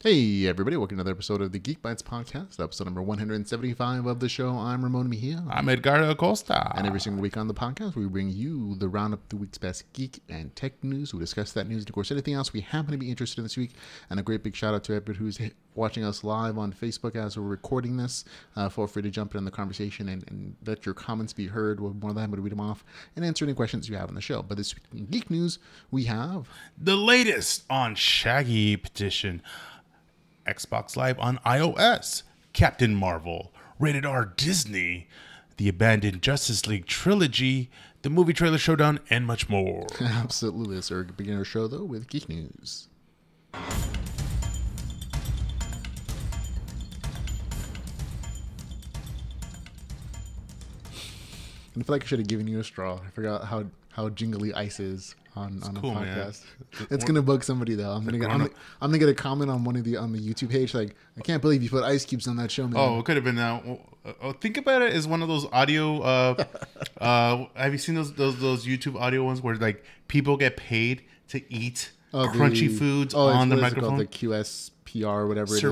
Hey everybody, welcome to another episode of the Geek Bytes podcast, episode number 175 of the show. I'm Ramon Mejia. I'm Edgardo Acosta. And every single week on the podcast, we bring you the roundup of the week's best geek and tech news. We discuss that news and, of course, anything else we happen to be interested in this week. And a great big shout out to everybody who's watching us live on Facebook as we're recording this. Feel free to jump in the conversation and let your comments be heard. We're more than happy to read them off and answer any questions you have on the show. But this week in geek news, we have the latest on Shaggy petition. Xbox Live on iOS, Captain Marvel, Rated R Disney, the abandoned Justice League trilogy, the movie trailer Showdown, and much more. Absolutely. So we're beginning our show, though, with Geek News. I feel like I should have given you a straw. I forgot how jingly ice is on a podcast. Man. It's gonna bug somebody though. I'm gonna get a comment on on the YouTube page like, I can't believe you put ice cubes on that show, man. Oh, it could have been that. Think about it as one of those audio. Have you seen those YouTube audio ones where like people get paid to eat crunchy foods on the microphone? The QSPR or whatever it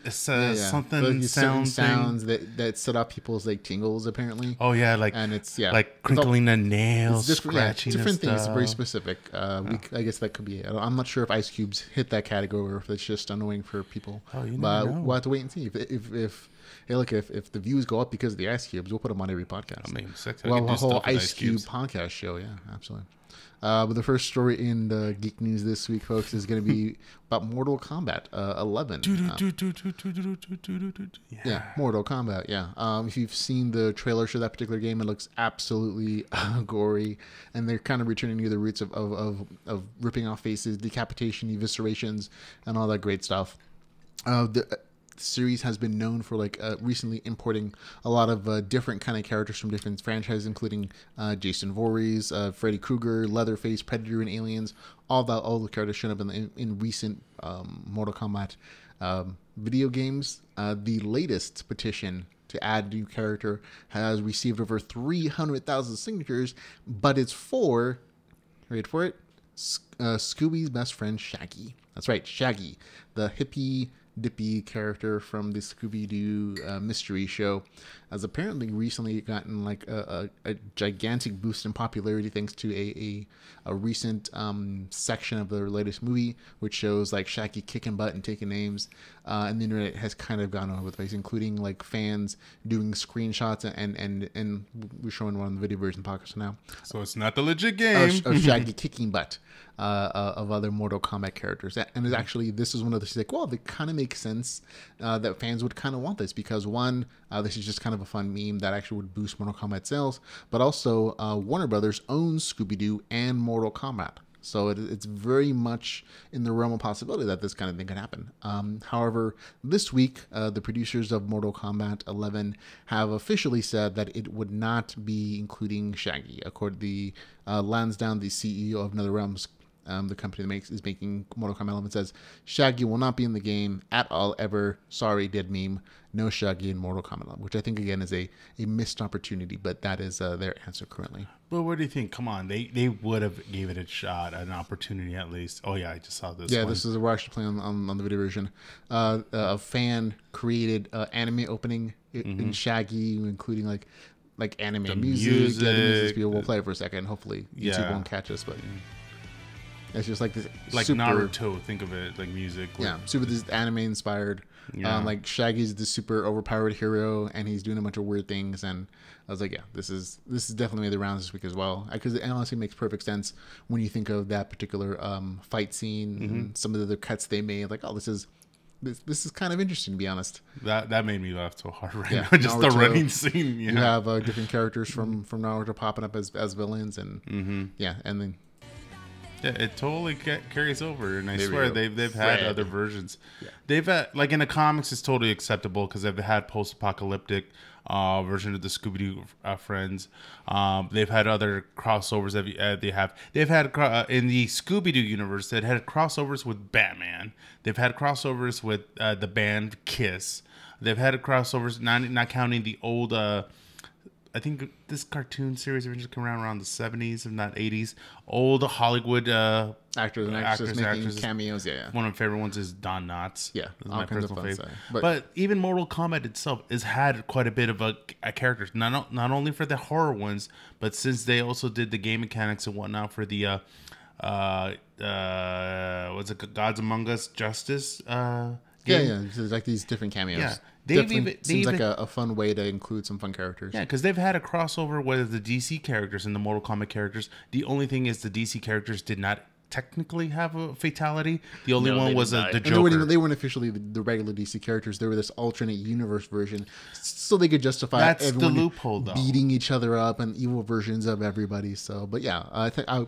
is. Something sounds that set up people's like tingles apparently. Oh yeah, and it's like crinkling the nails, scratching different things. Stuff. Very specific. I guess that could be it. I'm not sure if ice cubes hit that category or if it's just annoying for people. But we'll have to wait and see if the views go up because of the ice cubes, we'll put them on every podcast. I mean, a whole ice cube podcast show. Yeah, absolutely. But the first story in the Geek News this week, folks, is going to be about Mortal Kombat 11. Yeah, Mortal Kombat, yeah. If you've seen the trailer for that particular game, it looks absolutely gory. And they're kind of returning to the roots of ripping off faces, decapitation, eviscerations, and all that great stuff. The series has been known for recently importing a lot of different kind of characters from different franchises, including Jason Voorhees, Freddy Krueger, Leatherface, Predator, and Aliens. All the characters showed up in recent Mortal Kombat video games. The latest petition to add a new character has received over 300,000 signatures, but it's for, wait for it, Scooby's best friend Shaggy. That's right, Shaggy, the hippie dippy character from the Scooby-Doo mystery show, has apparently recently gotten like a gigantic boost in popularity thanks to a recent section of the latest movie, which shows like Shaggy kicking butt and taking names, and the internet has kind of gone over the place, including like fans doing screenshots and we're showing one on the video version podcast now. So it's not the legit game of Shaggy kicking butt of other Mortal Kombat characters, and it's actually, this is one of the things like, well, they kind of make sense that fans would kind of want this because one, this is just kind of a fun meme that actually would boost Mortal Kombat sales, but also Warner Brothers owns Scooby-Doo and Mortal Kombat. So it's very much in the realm of possibility that this kind of thing could happen. However, this week, the producers of Mortal Kombat 11 have officially said that it would not be including Shaggy. According to the Lansdowne, the CEO of NetherRealms, the company that is making Mortal Kombat 11, says Shaggy will not be in the game at all ever. Sorry, dead meme. No Shaggy in Mortal Kombat 11, which I think again is a missed opportunity, but that is their answer currently. But what do you think? Come on, they would have gave it a shot, an opportunity at least. Oh yeah, I just saw this. Yeah, one. this is we're actually playing on the video version. A fan created anime opening in Shaggy, including like anime music. Yeah, the music. We'll play it for a second. Hopefully YouTube won't catch us, but. It's just like this, like super, Naruto. Think of it like music. Super this anime inspired. Like Shaggy's the super overpowered hero, and he's doing a bunch of weird things. And I was like, yeah, this is definitely made the rounds this week as well, because it honestly makes perfect sense when you think of that particular fight scene and some of the other cuts they made. Like, oh, this is kind of interesting, to be honest. That made me laugh so hard right now. Just Naruto, the running scene. You have different characters from Naruto popping up as villains, and and then. Yeah, it totally carries over, and I swear they've had other versions. Yeah. They've had, like in the comics, it's totally acceptable because they've had post-apocalyptic version of the Scooby-Doo friends. They've had other crossovers that they've had in the Scooby-Doo universe. They've had crossovers with Batman. They've had crossovers with the band Kiss. They've had crossovers, not counting the old I think this cartoon series originally came around the 70s, if not 80s. Old Hollywood actors and actresses making cameos. Yeah. One of my favorite ones is Don Knotts. Yeah, that's my personal favorite. But even Mortal Kombat itself has had quite a bit of a characters, not only for the horror ones, but since they also did the game mechanics and whatnot for the what's it, Gods Among Us Justice game? Yeah, there's like these different cameos. Yeah. Seems like a fun way to include some fun characters. Yeah, because they've had a crossover with the DC characters and the Mortal Kombat characters. The only thing is the DC characters did not technically have a fatality. The only one was the Joker. They weren't officially the regular DC characters. They were this alternate universe version, so they could justify everyone the loophole, though, beating each other up and evil versions of everybody. So, but yeah, I think I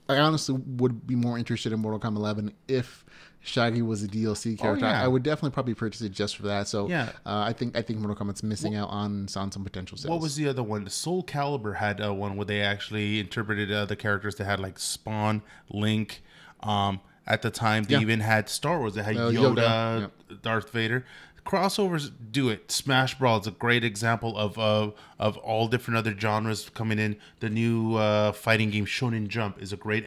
honestly would be more interested in Mortal Kombat 11 if Shaggy was a DLC character. I would definitely probably purchase it just for that. So I think Mortal Kombat's missing out on some potential sales. What was the other one? Soul Calibur had one where they actually interpreted the characters. They had like Spawn, Link. At the time, they even had Star Wars. They had Yoda. Darth Vader. Crossovers do it. Smash Brawl is a great example of all different other genres coming in. The new fighting game Shonen Jump is a great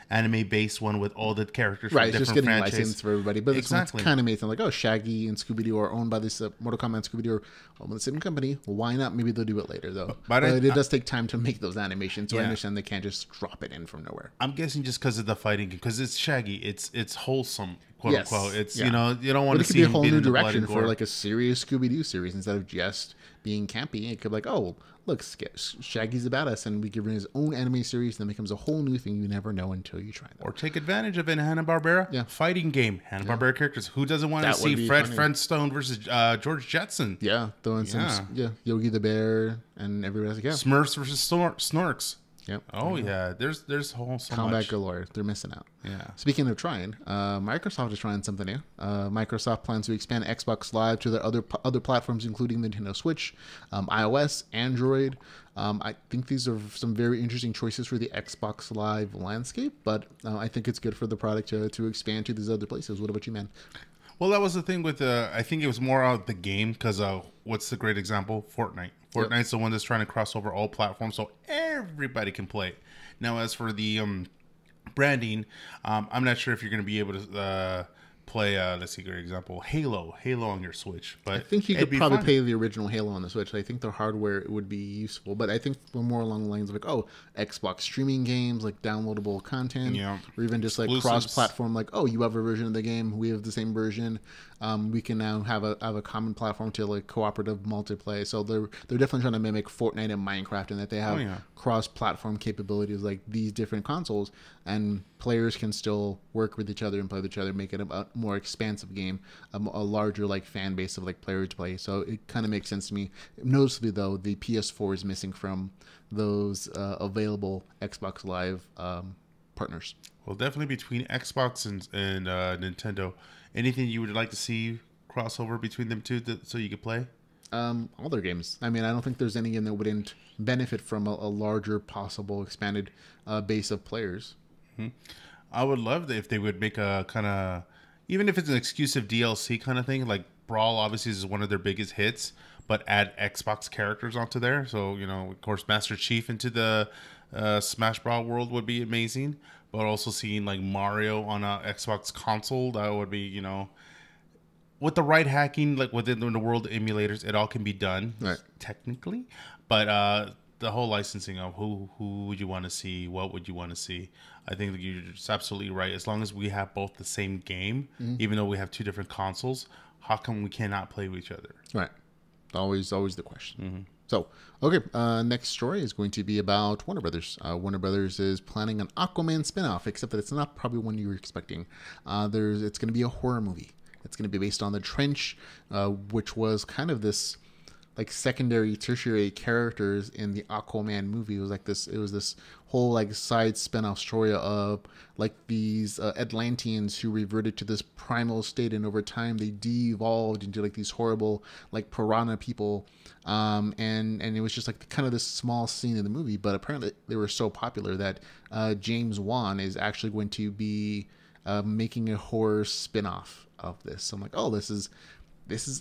anime-based one with all the characters from different just getting franchises. Licensed for everybody. But it's kind of made them like, oh, Shaggy and Scooby-Doo are owned by this Mortal Kombat and Scooby-Doo are owned by the same company. Well, why not? Maybe they'll do it later, though. But it does take time to make those animations, so I understand they can't just drop it in from nowhere. I'm guessing just because of the fighting game, because it's Shaggy, it's wholesome, quote unquote. It's you know, you don't want to see him being in the blood and gore. It could be a whole new direction for like a serious Scooby-Doo series instead of just being campy. It could be like, oh, look, Shaggy's a badass, and we give him his own anime series, and then becomes a whole new thing you never know until you try that. Or take advantage of it in Hanna-Barbera fighting game. Hanna-Barbera characters. Who doesn't want to see Fred Flintstone versus George Jetson? Yeah, throwing some Yogi the Bear and everybody else. Yeah, Smurfs versus Snorks. Yep. Oh yeah, there's so Combat much. galore. They're missing out. Yeah. Speaking of trying, Microsoft is trying something new. Microsoft plans to expand Xbox Live to their other platforms, including the Nintendo Switch, iOS, Android. I think these are some very interesting choices for the Xbox Live landscape, but I think it's good for the product to expand to these other places. What about you, man? Well, that was the thing with I think it was more out the game because what's the great example? Fortnite. Fortnite's the one that's trying to cross over all platforms so everybody can play it. Now, as for the branding, I'm not sure if you're going to be able to play, let's see, great example, Halo on your Switch. But I think you could probably play the original Halo on the Switch. I think the hardware would be useful, but I think we're more along the lines of like, oh, Xbox streaming games, like downloadable content, or even just like cross-platform, like, oh, you have a version of the game, we have the same version. We can now have a common platform to like cooperative multiplayer. So they're definitely trying to mimic Fortnite and Minecraft, and that they have cross-platform capabilities like these different consoles, and players can still work with each other and play with each other, make it a more expansive game, a larger like fan base of like players to play. So it kind of makes sense to me. Noticeably though, the PS4 is missing from those available Xbox Live partners. Well, definitely between Xbox and Nintendo. Anything you would like to see crossover between them two so you could play? All their games. I mean, I don't think there's any game that wouldn't benefit from a larger possible expanded base of players. Mm-hmm. I would love if they would make a kind of, even if it's an exclusive DLC kind of thing, like Brawl obviously is one of their biggest hits, but add Xbox characters onto there. So, you know, of course, Master Chief into the Smash Brawl world would be amazing. But also seeing like Mario on a Xbox console, that would be, you know, with the right hacking, like within the world emulators, it all can be done technically. But the whole licensing of who would you want to see, what would you want to see, I think that you're just absolutely right. As long as we have both the same game, even though we have two different consoles, how come we cannot play with each other? Right. Always the question. Mm-hmm. So, okay, next story is going to be about Warner Brothers. Warner Brothers is planning an Aquaman spinoff, except that it's not probably one you were expecting. It's going to be a horror movie. It's going to be based on The Trench, which was kind of this like secondary, tertiary characters in the Aquaman movie. It was this whole like side spinoff story of like these Atlanteans who reverted to this primal state, and over time they de-evolved into like these horrible like piranha people. And it was just like kind of this small scene in the movie, but apparently they were so popular that James Wan is actually going to be making a horror spin-off of this. So I'm like, oh, this is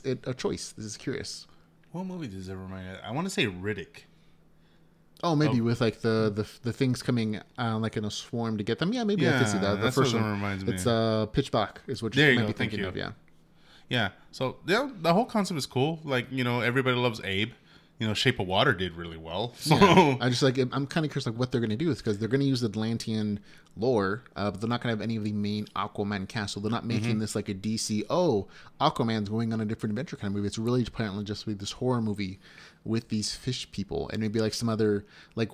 a choice. This is curious. What movie does it remind me of? I want to say Riddick. Oh, maybe with like the things coming like in a swarm to get them. Yeah, maybe I can see that. The that's first what one reminds me. It's Pitch Black is what you might be thinking of. Yeah. Yeah. So the whole concept is cool. Like, everybody loves Abe. Shape of Water did really well. So I just I'm kind of curious like what they're going to do is because they're going to use Atlantean lore, but they're not going to have any of the main Aquaman cast. So they're not making this like a DC. Oh, Aquaman's going on a different adventure kind of movie. It's really apparently just this horror movie with these fish people and maybe like some other like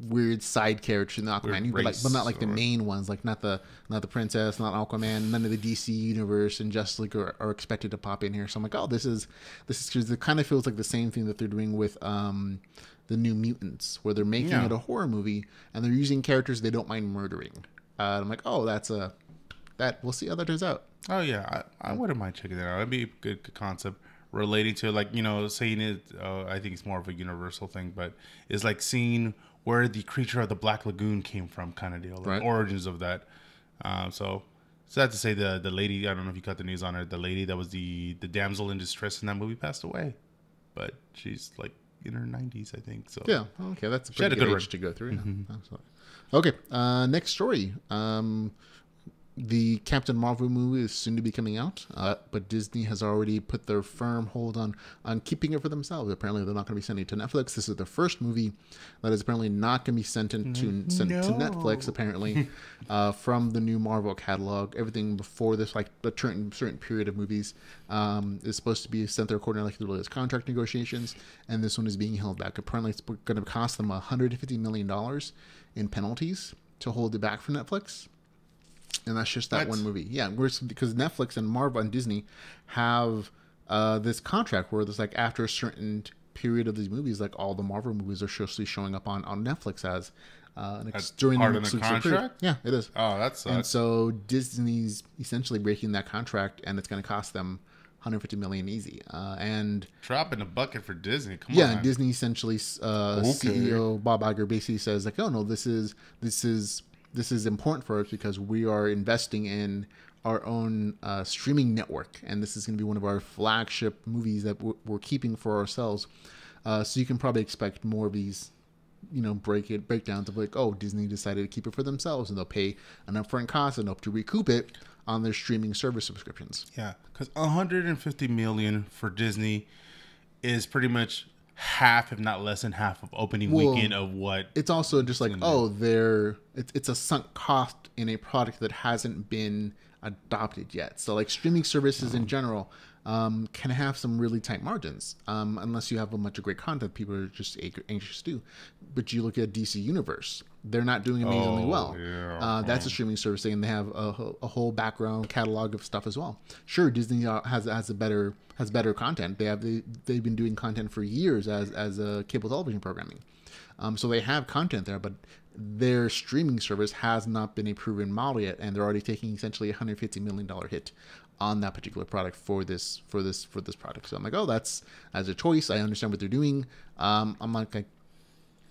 weird side characters in the Aquaman, but not like the main ones, like not the princess, not Aquaman, none of the DC universe and Justice League are expected to pop in here. So I'm like, oh, this is because it kind of feels like the same thing that they're doing with the New Mutants, where they're making it a horror movie and they're using characters they don't mind murdering. I'm like, oh, that we'll see how that turns out. Oh yeah, I wouldn't mind checking that out. That'd be a good concept. Relating to like saying it, I think it's more of a universal thing, but it's like seeing where the creature of the Black Lagoon came from, kind of deal, like right. Origins of that. So sad to say the lady, I don't know if you got the news on her, the lady that was the damsel in distress in that movie passed away, but she's like in her 90s, I think. So yeah, okay, that's a pretty good age to go through. Yeah. Okay, next story. The Captain Marvel movie is soon to be coming out, but Disney has already put their firm hold on keeping it for themselves. Apparently, they're not going to be sending it to Netflix. This is the first movie that is apparently not going to be sent to Netflix, apparently, from the new Marvel catalog. Everything before this, like the certain period of movies, is supposed to be sent there according to like the latest contract negotiations, and this one is being held back. Apparently, it's going to cost them $150 million in penalties to hold it back from Netflix. And that's just that one movie. Yeah, because Netflix and Marvel and Disney have this contract where there's like after a certain period of these movies, like all the Marvel movies are showing up on Netflix as during part of the contract. Period. Yeah, it is. Oh, that sucks. And so Disney's essentially breaking that contract, and it's going to cost them $150 million easy. And drop in the bucket for Disney. Come on. Yeah, and Disney essentially CEO Bob Iger basically says like, oh no, this is important for us because we are investing in our own streaming network, and this is going to be one of our flagship movies that we're keeping for ourselves. So you can probably expect more of these, breakdowns of like, oh, Disney decided to keep it for themselves, and they'll pay an upfront cost and hope to recoup it on their streaming service subscriptions. Yeah, because $150 million for Disney is pretty much half, if not less than half, of opening weekend of what it's also just like it's a sunk cost in a product that hasn't been adopted yet. So like streaming services in general can have some really tight margins unless you have a bunch of great content people are just anxious to do. But you look at DC Universe, they're not doing amazingly well. That's a streaming service thing, and they have a whole background catalog of stuff as well. Sure, Disney has better content. They've been doing content for years as a cable television programming. So they have content there, but their streaming service has not been a proven model yet, and they're already taking essentially a $150 million hit on that particular product for this product. So I'm like, oh, that's as a choice. I understand what they're doing. I'm like,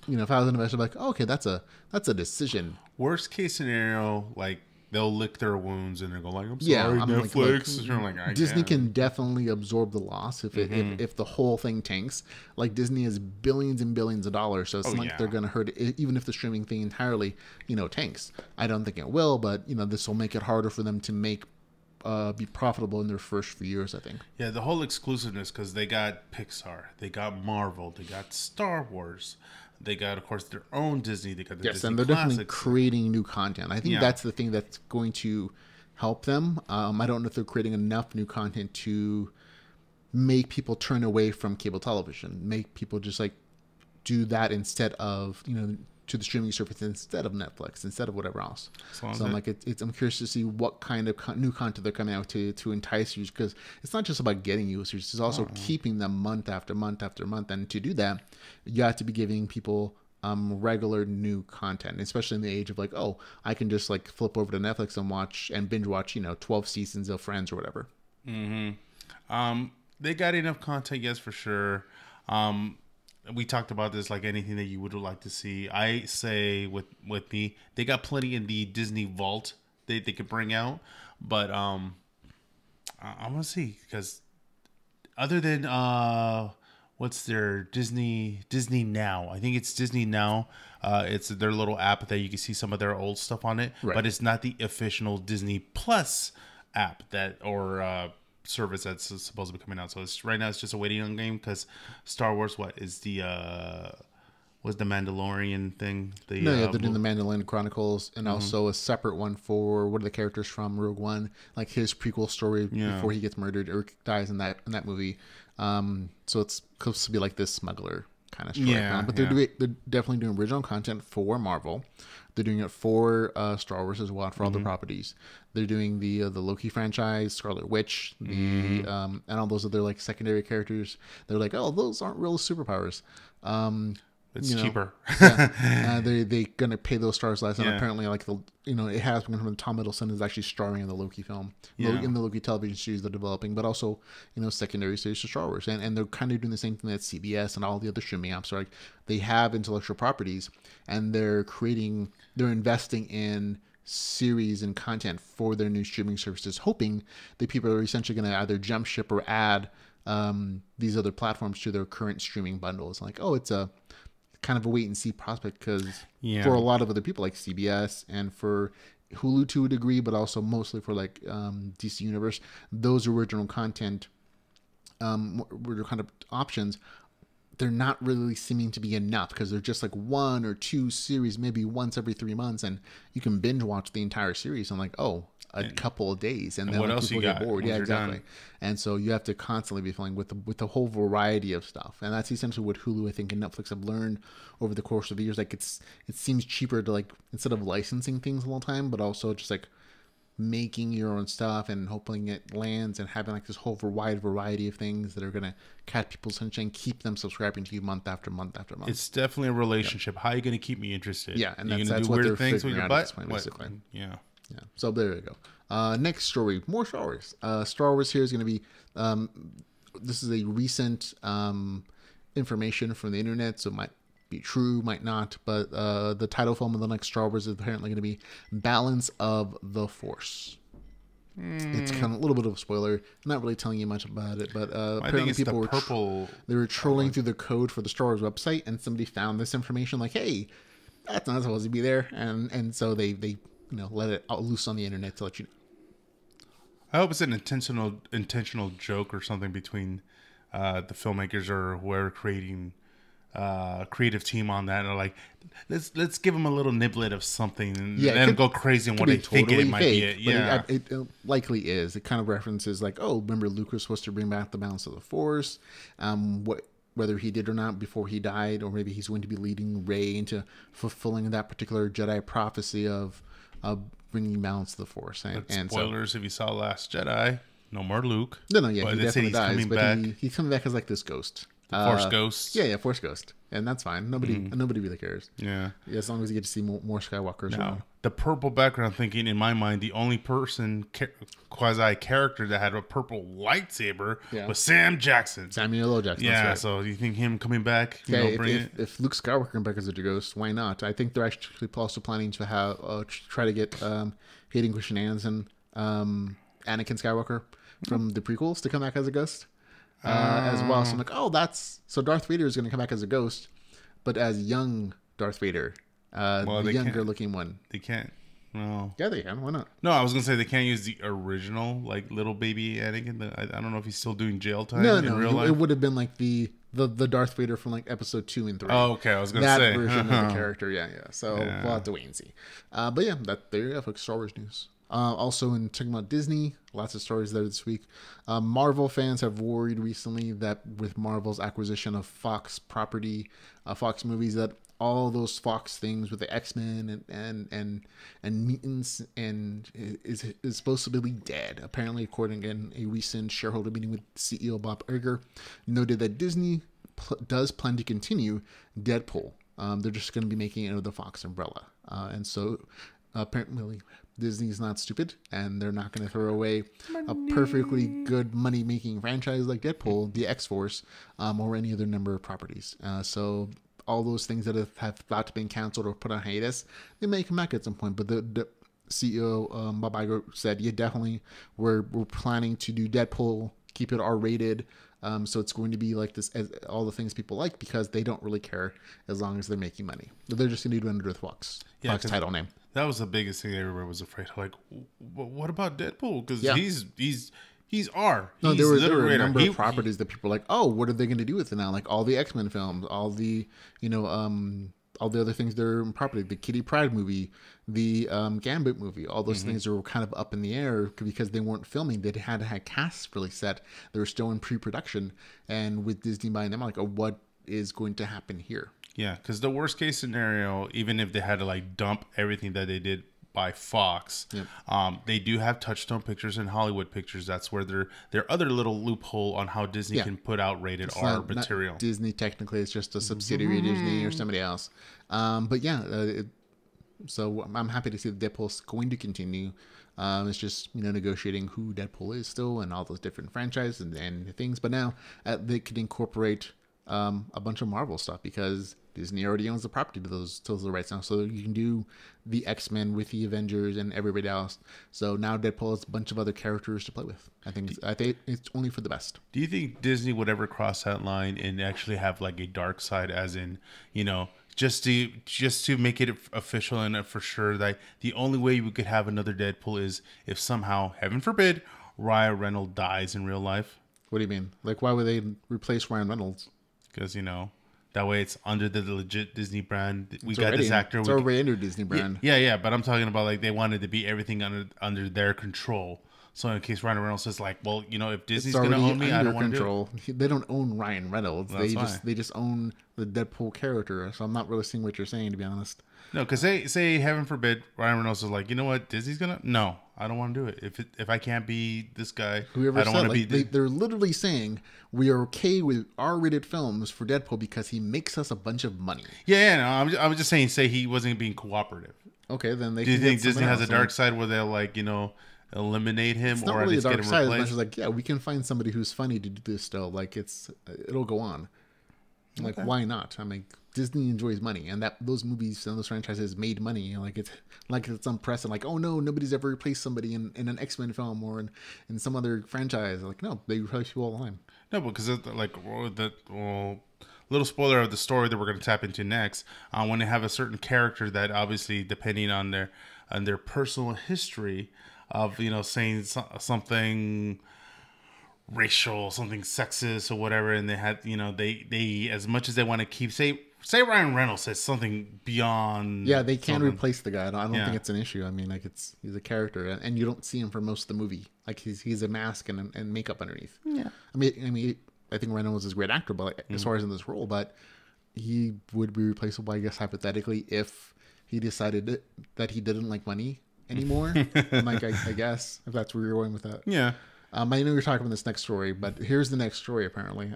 if I was an investor, I'm like, oh, okay, that's a decision. Worst case scenario, like they'll lick their wounds and they go like, I'm sorry, Netflix. Disney can definitely absorb the loss if the whole thing tanks. Like Disney has billions and billions of dollars, so it's not like they're going to hurt it, even if the streaming thing entirely, tanks. I don't think it will, but this will make it harder for them to be profitable in their first few years, I think. Yeah, the whole exclusiveness, because they got Pixar, they got Marvel, they got Star Wars. They got, of course, their own Disney. They got the Disney and they're classics. Definitely creating new content. I think that's the thing that's going to help them. I don't know if they're creating enough new content to make people turn away from cable television, make people just like do that instead of, to the streaming service instead of Netflix, instead of whatever else. So I'm like, I'm curious to see what kind of new content they're coming out to entice users, because it's not just about getting users, it's also keeping them month after month after month. And to do that, you have to be giving people regular new content, especially in the age of like, oh, I can just like flip over to Netflix and binge watch 12 seasons of Friends or whatever. They got enough content, yes, for sure. We talked about this, like anything that you would like to see. I say with me, they got plenty in the Disney vault they could bring out, but I want to see, because other than what's their Disney Now. I think it's Disney Now. It's their little app that you can see some of their old stuff on it, but it's not the official Disney Plus app or service that's supposed to be coming out. So right now it's just a waiting on game because Star Wars was the Mandalorian thing. They're doing the Mandalorian Chronicles and also a separate one for one of the characters from Rogue One, like his prequel story before he gets murdered or dies in that movie. So it's supposed to be like this smuggler kind of story. But they're definitely doing original content for Marvel. They're doing it for Star Wars as well, for all the properties. They're doing the Loki franchise, Scarlet Witch, and all those other like secondary characters. They're like, oh, those aren't real superpowers. It's cheaper. They gonna pay those stars less, and apparently, like it has been from Tom Hiddleston is actually starring in the Loki film, in the Loki television series they're developing, but also secondary series to Star Wars, and they're kind of doing the same thing that CBS and all the other streaming apps are. Like they have intellectual properties, and they're investing in series and content for their new streaming services, hoping that people are essentially going to either jump ship or add these other platforms to their current streaming bundles. Like, oh, it's a kind of a wait and see prospect because for a lot of other people like CBS and for Hulu to a degree, but also mostly for like DC Universe, those original content were kind of options. They're not really seeming to be enough because they're just like one or two series, maybe once every 3 months, and you can binge watch the entire series in like a couple of days, and then what like, else people you get got bored. Yeah, exactly. Done. And so you have to constantly be filling with the whole variety of stuff, and that's essentially what Hulu, I think, and Netflix have learned over the course of the years. Like it seems cheaper to like instead of licensing things all the time, but also just like making your own stuff and hoping it lands and having like this whole wide variety of things that are going to catch people's attention and keep them subscribing to you month after month after month. It's definitely a relationship. How are you going to keep me interested? Yeah, and that's do what weird they're things with your butt. Basically. Yeah. So there you go. Next story, more Star Wars. Star Wars here is going to be. This is a recent information from the internet, so it might be true, might not, but the title film of the next Star Wars is apparently going to be Balance of the Force. It's kind of a little bit of a spoiler. I'm not really telling you much about it, but apparently people were trolling through the code for the Star Wars website, and somebody found this information like, hey, that's not supposed to be there, and so they let it out loose on the internet to let you know. I hope it's an intentional joke or something between the filmmakers or whoever creating creative team on that, and like let's give them a little niblet of something and let them go crazy on what they think it might be. It likely is. It kind of references like, oh, remember Luke was supposed to bring back the balance of the Force, whether he did or not before he died, or maybe he's going to be leading Rey into fulfilling that particular Jedi prophecy of bringing balance to the Force. And spoilers, if you saw Last Jedi, no more Luke. No, he definitely dies, but he's coming back as like this ghost. Force Ghost. Yeah, Force Ghost. And that's fine. Nobody really cares. Yeah, as long as you get to see more Skywalkers. No. The purple background thinking, in my mind, the only person, quasi-character that had a purple lightsaber was Samuel L. Jackson. Yeah, right. So do you think him coming back, if Luke Skywalker comes back as a ghost, why not? I think they're actually also planning to have try to get Hayden Christensen, Anakin Skywalker from the prequels to come back as a ghost. As well, so I'm like, so Darth Vader is going to come back as a ghost, but as young Darth Vader, the younger looking one. They can't. No. Yeah, they can. Why not? No, I was going to say they can't use the original, like little baby Anakin. I don't know if he's still doing jail time. In real life. It would have been like the Darth Vader from like episode 2 and 3. Oh, okay. I was going to say that version of the character. Yeah. So we'll have to wait and see. But yeah, there you go for Star Wars news. Also, in talking about Disney, lots of stories there this week. Marvel fans have worried recently that with Marvel's acquisition of Fox property, Fox movies, that all those Fox things with the X-Men and mutants and is supposed to be dead. Apparently, according to a recent shareholder meeting with CEO Bob Edgar, noted that Disney does plan to continue Deadpool. They're just going to be making it under the Fox umbrella, and so apparently Disney's not stupid, and they're not going to throw away a perfectly good money-making franchise like Deadpool, the X-Force, or any other number of properties. So all those things that have about to be canceled or put on hiatus, they may come back at some point. But the CEO, Bob Iger, said, yeah, definitely, we're planning to do Deadpool, keep it R-rated, So it's going to be like this, all the things people like, because they don't really care as long as they're making money. They're just going to do it under the Fox title name. That was the biggest thing everybody was afraid of. Like, what about Deadpool? Because he's R. No, there were a number of properties that people were like, oh, what are they going to do with it now? Like all the X-Men films, all the, all the other things that are in property, the Kitty Pryde movie, the Gambit movie, all those things are kind of up in the air because they weren't filming. They had to have casts really set. They were still in pre-production. And with Disney buying them, I'm like, oh, what is going to happen here? Yeah, because the worst case scenario, even if they had to like dump everything that they did by Fox, they do have Touchstone Pictures and Hollywood Pictures. That's where their other little loophole on how Disney can put out rated R material. Not Disney, technically, it's just a subsidiary of Disney or somebody else. But yeah, so I'm happy to see that Deadpool's going to continue. It's just negotiating who Deadpool is still and all those different franchises and things. But now they could incorporate a bunch of Marvel stuff because Disney already owns the property to those rights now, so you can do the X-Men with the Avengers and everybody else. So now Deadpool has a bunch of other characters to play with. I think it's only for the best. Do you think Disney would ever cross that line and actually have like a dark side, as in just to make it official and for sure that the only way we could have another Deadpool is if somehow, heaven forbid, Ryan Reynolds dies in real life? What do you mean? Like, why would they replace Ryan Reynolds? Because that way it's under the legit Disney brand. We got this actor. It's already under Disney brand. Yeah. But I'm talking about like they wanted to be everything under their control. So in case Ryan Reynolds says like, well, if Disney's going to own me, I don't want to do it. They don't own Ryan Reynolds. They just own the Deadpool character. So I'm not really seeing what you're saying, to be honest. No, because say heaven forbid Ryan Reynolds is like, you know what, Disney's gonna. No, I don't want to do it. If I can't be this guy, whoever I don't want to be. They're literally saying we are okay with R-rated films for Deadpool because he makes us a bunch of money. Yeah. No, I was just saying. Say he wasn't being cooperative. Okay, then they. Do you think Disney has a dark side where they'll like eliminate him, it's not or really at least a dark get him side replaced? as much as like, we can find somebody who's funny to do this still. Like it'll go on. Like why not? I mean, Disney enjoys money, and those movies and those franchises made money. Like it's unprecedented. Like, oh no, nobody's ever replaced somebody in an X-Men film or in some other franchise. Like, no, they replace people all the time. No, because little spoiler of the story that we're going to tap into next. When they have a certain character that obviously, depending on their personal history of saying something racial, something sexist or whatever, and they had they as much as they want to keep say Ryan Reynolds says something beyond they can replace the guy. I don't think it's an issue. I mean, like he's a character and you don't see him for most of the movie. Like he's a mask and makeup underneath. I mean I think Ryan Reynolds is a great actor, but as far as in this role, but he would be replaceable, I guess, hypothetically, if he decided that he didn't like money anymore. Like I guess if that's where you're going with that. I know you're talking about this next story, but here's the next story. Apparently,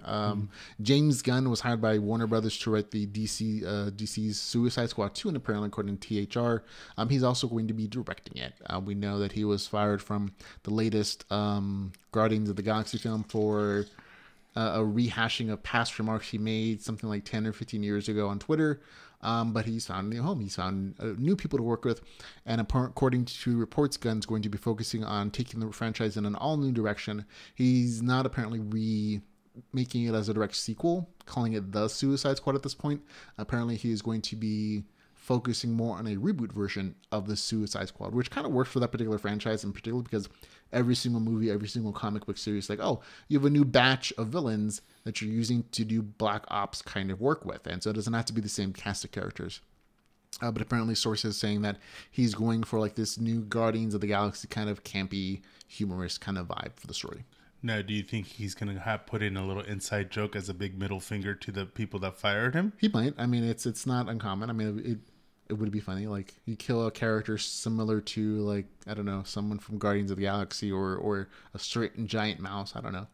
James Gunn was hired by Warner Brothers to write the DC's Suicide Squad 2, and apparently, according to THR, he's also going to be directing it. We know that he was fired from the latest Guardians of the Galaxy film for a rehashing of past remarks he made something like 10 or 15 years ago on Twitter. But he's found a new home. He's found new people to work with. And according to reports, Gunn's going to be focusing on taking the franchise in an all-new direction. He's not apparently remaking it as a direct sequel, calling it The Suicide Squad at this point. Apparently, he is going to be focusing more on a reboot version of the Suicide Squad, which kind of works for that particular franchise in particular because every single movie, every single comic book series, like, oh, you have a new batch of villains that you're using to do Black Ops kind of work with. And so it doesn't have to be the same cast of characters. But apparently sources saying that he's going for like this new Guardians of the Galaxy kind of campy, humorous kind of vibe for the story. Now, do you think he's going to put in a little inside joke as a big middle finger to the people that fired him? He might. I mean, it's not uncommon. I mean, it would be funny. Like, you kill a character similar to, like, I don't know, someone from Guardians of the Galaxy or a certain giant mouse. I don't know.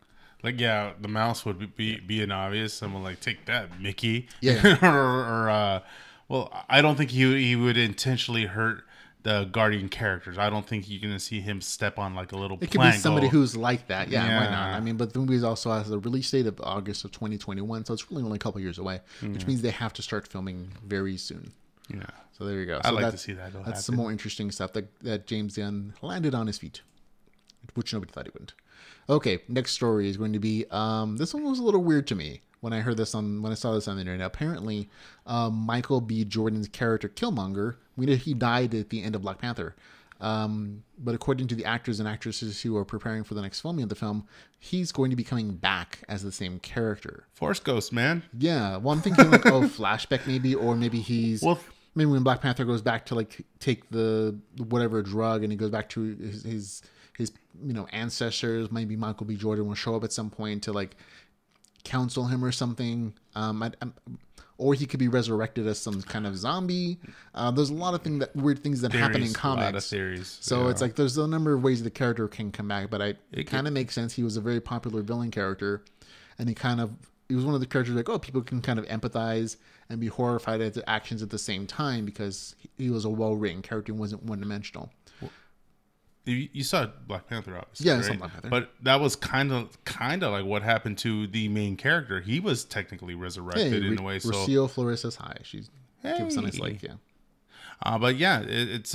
Like, yeah, the mouse would be an obvious. Someone like, take that, Mickey. Yeah. Well, I don't think he would intentionally hurt the Guardian characters. I don't think you're going to see him step on like a little It could be somebody who's like that. Yeah, why not? I mean, but the movie also has a release date of August of 2021, so it's really only a couple years away, which means they have to start filming very soon. Yeah. So there you go. I'd like to see that. That's some more interesting stuff that James Gunn landed on his feet, which nobody thought he wouldn't. Okay, next story is going to be this one was a little weird to me when I saw this on the internet. Apparently, Michael B. Jordan's character Killmonger, we know he died at the end of Black Panther. But according to the actors and actresses who are preparing for the next filming of the film, he's going to be coming back as the same character. Force Ghost, man. Yeah. Well, I'm thinking like, flashback maybe, or maybe he's... Well, maybe when Black Panther goes back to like take the whatever drug and he goes back to his ancestors, maybe Michael B. Jordan will show up at some point to like counsel him or something. Or he could be resurrected as some kind of zombie. There's a lot of weird things that happen in comics. A lot of theories. So it's like there's a number of ways the character can come back, but it kind of makes sense. He was a very popular villain character, and he was one of the characters like, people can kind of empathize and be horrified at the actions at the same time because he was a well-written character and wasn't one-dimensional. You saw Black Panther, obviously. Yeah, right? I saw Black Panther. But that was kind of like what happened to the main character. He was technically resurrected in a way. Rocio Flores says hi. She's gives a nice like, yeah. But yeah, it's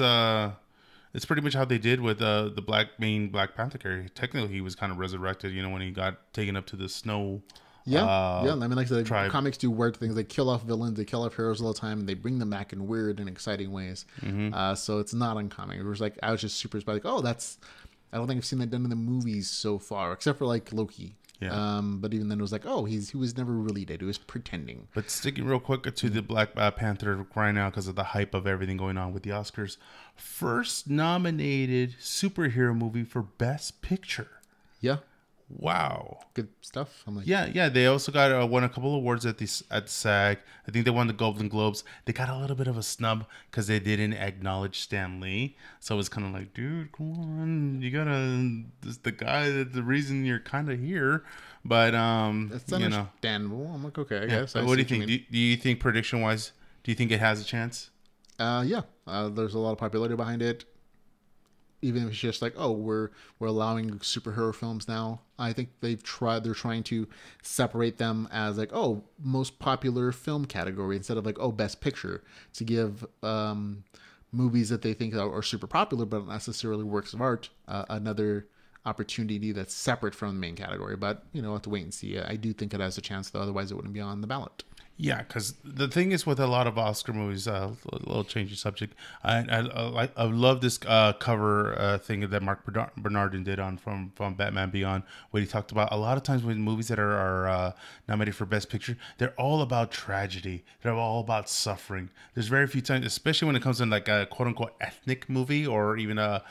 pretty much how they did with the main Black Panther character. Technically, he was kind of resurrected. When he got taken up to the snow. Yeah. I mean, like the comics do weird things. They kill off villains, they kill off heroes all the time, and they bring them back in weird and exciting ways. Mm-hmm. So it's not uncommon. It was like I was just super surprised. Like, I don't think I've seen that done in the movies so far, except for like Loki. Yeah. But even then, it was like, he was never really dead. He was pretending. But sticking real quick to the Black Panther right now because of the hype of everything going on with the Oscars, first nominated superhero movie for Best Picture. Yeah. Wow, good stuff. I'm like, yeah. They also got won a couple of awards at SAG. I think they won the Golden Globes. They got a little bit of a snub because they didn't acknowledge Stan Lee. So it was kind of like, dude, come on, you gotta. This the guy that's the reason you're kind of here. But it's understandable. I'm like, okay, I guess. What do you think? Do you think prediction wise? Do you think it has a chance? Yeah. There's a lot of popularity behind it. Even if it's just like, we're allowing superhero films now. I think they're trying to separate them as like, most popular film category instead of like, best picture, to give movies that they think are super popular but not necessarily works of art another opportunity that's separate from the main category. But we'll have to wait and see. I do think it has a chance though, otherwise it wouldn't be on the ballot. Yeah, because the thing is with a lot of Oscar movies, a little change of subject. I love this cover thing that Mark Bernardin did from Batman Beyond, where he talked about a lot of times when movies that are nominated for Best Picture, they're all about tragedy. They're all about suffering. There's very few times, especially when it comes to like a quote unquote ethnic movie or even a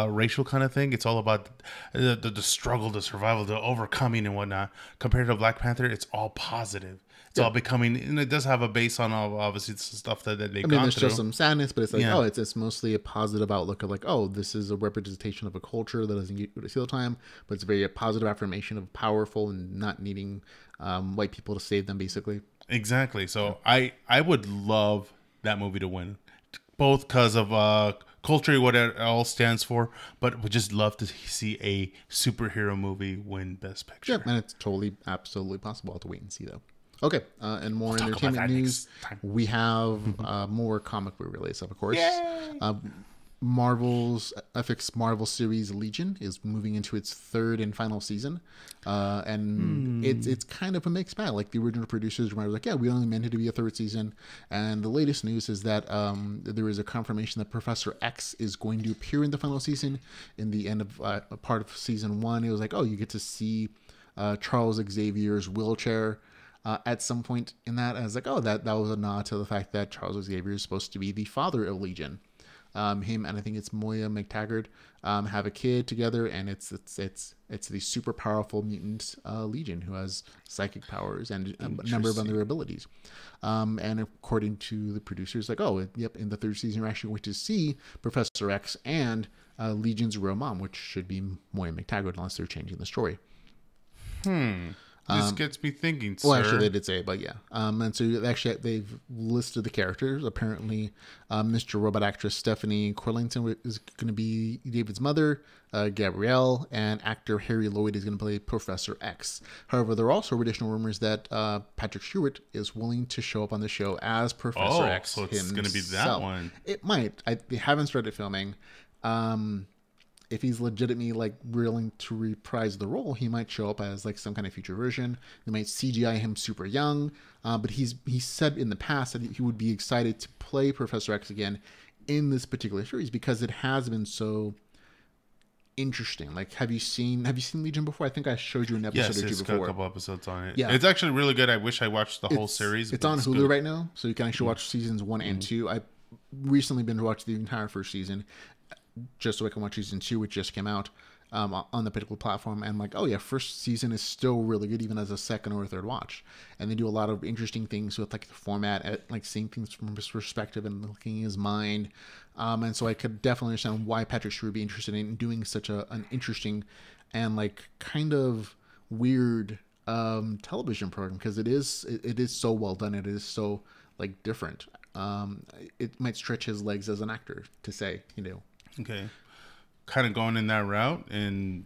racial kind of thing. It's all about the struggle, the survival, the overcoming and whatnot. Compared to Black Panther, it's all positive. It's all becoming, and it does have a base on obviously the stuff that they've gone there's through. Still some sadness, but it's like, it's mostly a positive outlook of like, this is a representation of a culture that doesn't get to see all the time, but it's a very positive affirmation of powerful and not needing white people to save them, basically. Exactly. So I would love that movie to win, both because of culture, what it all stands for, but would just love to see a superhero movie win Best Picture. Yeah, and it's absolutely possible. I'll have to wait and see though. Okay, and more entertainment news. We have more comic book related stuff, of course. Marvel's FX Marvel series Legion is moving into its third and final season, and it's kind of a mixed bag. Like the original producers were like, we only meant it to be a third season, and the latest news is that there is a confirmation that Professor X is going to appear in the final season. In the end of a part of season 1, it was like, you get to see Charles Xavier's wheelchair. At some point in that, I was like, that was a nod to the fact that Charles Xavier is supposed to be the father of Legion. Him and I think it's Mejia McTaggart have a kid together, and it's the super powerful mutant Legion who has psychic powers and a number of other abilities. And according to the producers, like, in the third season, we're actually going to see Professor X and Legion's real mom, which should be Mejia McTaggart, unless they're changing the story. This gets me thinking, sir. Well, actually, they did say it, but yeah. And so actually, they've listed the characters. Apparently, Mr. Robot actress Stephanie Quillington is going to be David's mother, Gabrielle, and actor Harry Lloyd is going to play Professor X. However, there are also additional rumors that Patrick Stewart is willing to show up on the show as Professor X so it's going to be that one. It might. They haven't started filming. if he's legitimately like willing to reprise the role, he might show up as like some kind of future version. They might CGI him super young, but he said in the past that he would be excited to play Professor X again in this particular series because it has been so interesting. Like, have you seen Legion before? I think I showed you an episode or two before. Got a couple episodes on it. Yeah, it's actually really good. I wish I watched the whole series. It's on Hulu good. Right now, so you can actually watch seasons 1 and 2. I recently been to watch the entire first season, just so I can watch season 2, which just came out on the particular platform. And like, oh yeah, first season is still really good, even as a second or third watch. And they do a lot of interesting things with like the format, like seeing things from his perspective and looking in his mind. And so I could definitely understand why Patrick Stewart would be interested in doing such an interesting and like kind of weird television program, because it is so well done. It is so like different. It might stretch his legs as an actor to say, Okay. Kind of going in that route, and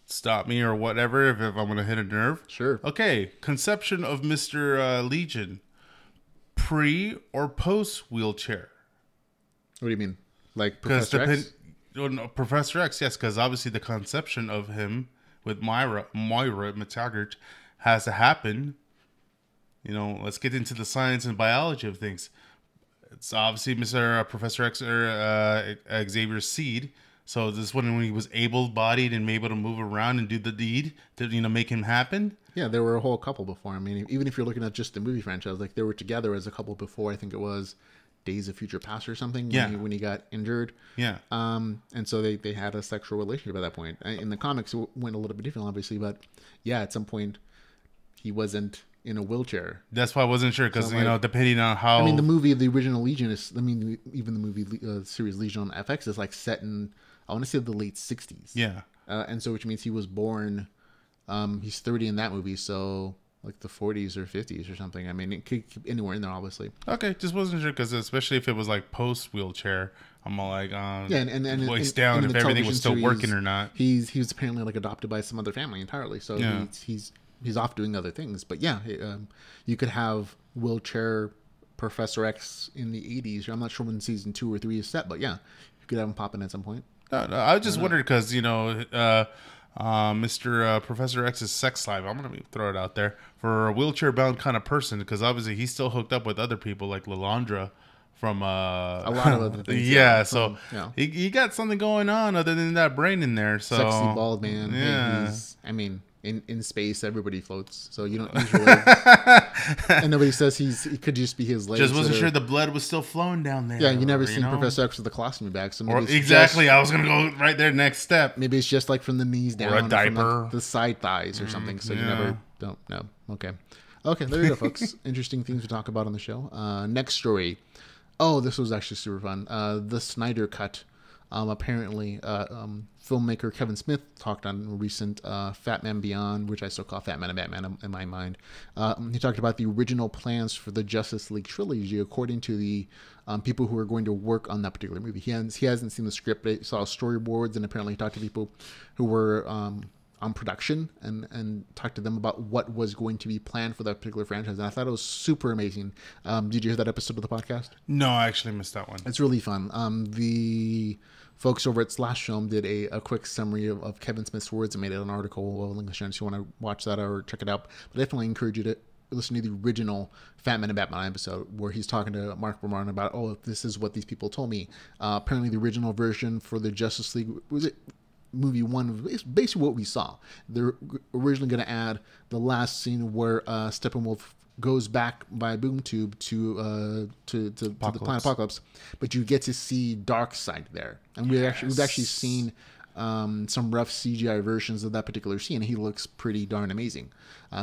stop me or whatever if I'm going to hit a nerve. Sure. Okay. Conception of Mr. Legion. Pre or post wheelchair? What do you mean? Like Professor X? No, Professor X, yes, because obviously the conception of him with Moira McTaggart has to happen. Let's get into the science and biology of things. It's obviously Professor X or Xavier's seed. So this is when he was able-bodied and able to move around and do the deed to make him happen. Yeah, there were a whole couple before. I mean, even if you're looking at just the movie franchise, like they were together as a couple before. I think it was Days of Future Past or something. When he got injured. Yeah. And so they had a sexual relationship at that point. In the comics, it went a little bit different, obviously, but yeah, at some point he wasn't in a wheelchair. That's why I wasn't sure, because depending on how. I mean, the original Legion is. I mean, even the movie series Legion on FX is like set in, I want to say, the late 60s. Yeah. And so which means he was born. He's 30 in that movie, so like the 40s or 50s or something. I mean, it could keep anywhere in there, obviously. Okay, just wasn't sure, because especially if it was like post wheelchair, I'm all like, and voice down if everything was still working or not. He was apparently like adopted by some other family entirely, so yeah. He's off doing other things. But yeah, you could have wheelchair Professor X in the 80s. I'm not sure when season 2 or 3 is set, but yeah, you could have him pop in at some point. No, I just wondered because Mr. Professor X's sex life, I'm gonna throw it out there, for a wheelchair bound kind of person, because obviously he's still hooked up with other people like Lalandra from a lot of other things. Yeah, so he got something going on other than that brain in there. So sexy bald man. Yeah, in space everybody floats, so you don't usually. And nobody says he could just be his legs. Just wasn't sure the blood was still flowing down there. Yeah, you never seen Professor X with a colostomy bag, so maybe exactly. I was gonna go right there. Next step. Maybe it's just like from the knees down, or a diaper, from like the side thighs or something. So you never don't know. Okay, there you go, folks. Interesting things to talk about on the show. Next story. Oh, this was actually super fun. The Snyder Cut. Apparently, filmmaker Kevin Smith talked on a recent Fat Man Beyond, which I still call Fat Man and Batman in my mind. He talked about the original plans for the Justice League trilogy, according to the people who are going to work on that particular movie. He hasn't seen the script, but he saw storyboards, and apparently he talked to people who were on production and talked to them about what was going to be planned for that particular franchise. And I thought it was super amazing. Did you hear that episode of the podcast? No, I actually missed that one. It's really fun. The folks over at Slash Film did a quick summary of Kevin Smith's words and made it an article. We'll link to if you want to watch that or check it out. But I definitely encourage you to listen to the original Fat Man and Batman episode where he's talking to Mark Ramon about, this is what these people told me. Apparently the original version for the Justice League, was it movie 1, was basically what we saw. They're originally going to add the last scene where Steppenwolf goes back by a boom tube to the planet Apocalypse, but you get to see Darkseid there, and we've actually seen some rough CGI versions of that particular scene, and he looks pretty darn amazing.